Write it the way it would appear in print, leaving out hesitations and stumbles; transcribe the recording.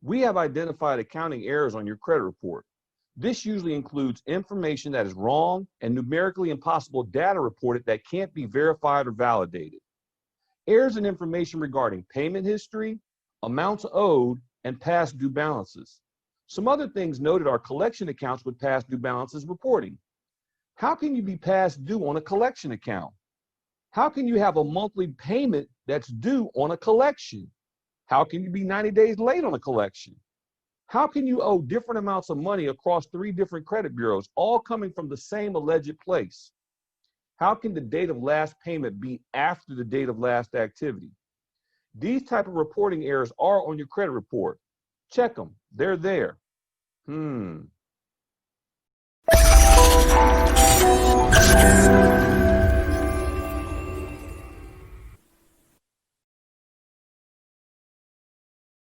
We have identified accounting errors on your credit report. This usually includes information that is wrong and numerically impossible data reported that can't be verified or validated. Errors in information regarding payment history, amounts owed, and past due balances. Some other things noted are collection accounts with past due balances reporting. How can you be past due on a collection account? How can you have a monthly payment that's due on a collection? How can you be 90 days late on a collection? How can you owe different amounts of money across 3 different credit bureaus, all coming from the same alleged place? How can the date of last payment be after the date of last activity? These type of reporting errors are on your credit report. Check them, they're there.